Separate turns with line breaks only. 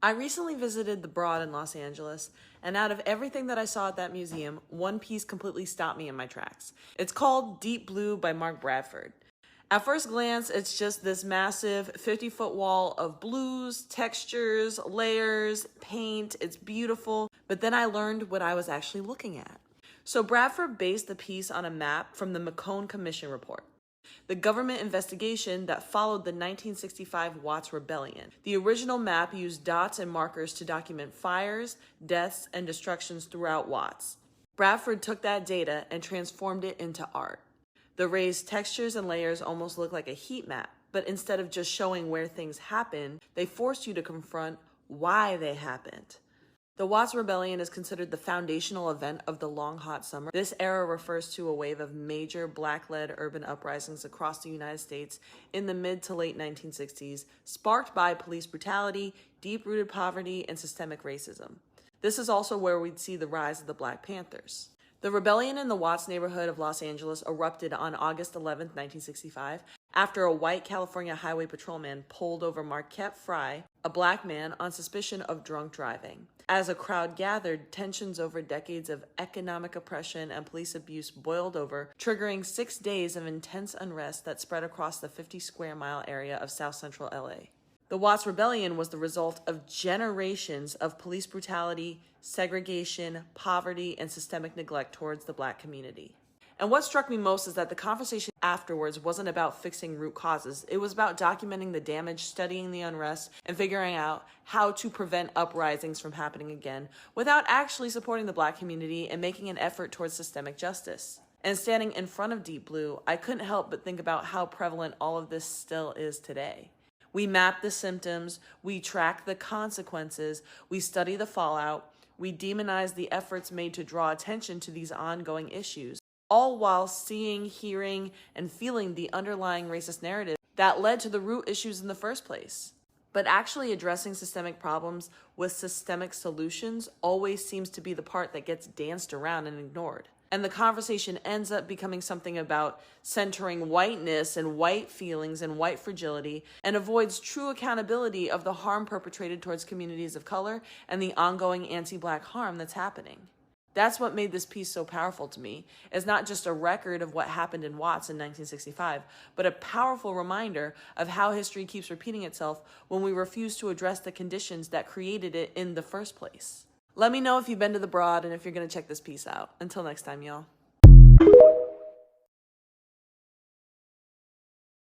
I recently visited the Broad in Los Angeles, and out of everything that I saw at that museum, one piece completely stopped me in my tracks. It's called Deep Blue by Mark Bradford. At first glance, it's just this massive 50-foot wall of blues, textures, layers, paint. It's beautiful, but then I learned what I was actually looking at. So Bradford based the piece on a map from the McCone Commission report, the government investigation that followed the 1965 Watts Rebellion. The original map used dots and markers to document fires, deaths, and destructions throughout Watts. Bradford took that data and transformed it into art. The raised textures and layers almost look like a heat map, but instead of just showing where things happened, they forced you to confront why they happened. The Watts Rebellion is considered the foundational event of the Long Hot Summer. This era refers to a wave of major black-led urban uprisings across the United States in the mid to late 1960s, sparked by police brutality, deep-rooted poverty, and systemic racism. This is also where we'd see the rise of the Black Panthers. The rebellion in the Watts neighborhood of Los Angeles erupted on August 11, 1965, after a white California highway patrolman pulled over Marquette Fry, a black man, on suspicion of drunk driving. As a crowd gathered, tensions over decades of economic oppression and police abuse boiled over, triggering 6 days of intense unrest that spread across the 50-square-mile area of South Central LA. The Watts Rebellion was the result of generations of police brutality, segregation, poverty, and systemic neglect towards the Black community. And what struck me most is that the conversation afterwards wasn't about fixing root causes. It was about documenting the damage, studying the unrest, and figuring out how to prevent uprisings from happening again without actually supporting the Black community and making an effort towards systemic justice. And standing in front of Deep Blue, I couldn't help but think about how prevalent all of this still is today. We map the symptoms, we track the consequences, we study the fallout, we demonize the efforts made to draw attention to these ongoing issues, all while seeing, hearing, and feeling the underlying racist narrative that led to the root issues in the first place. But actually addressing systemic problems with systemic solutions always seems to be the part that gets danced around and ignored. And the conversation ends up becoming something about centering whiteness and white feelings and white fragility, and avoids true accountability of the harm perpetrated towards communities of color and the ongoing anti-Black harm that's happening. That's what made this piece so powerful to me. It's not just a record of what happened in Watts in 1965, but a powerful reminder of how history keeps repeating itself when we refuse to address the conditions that created it in the first place. Let me know if you've been to the Broad and if you're going to check this piece out. Until next time, y'all.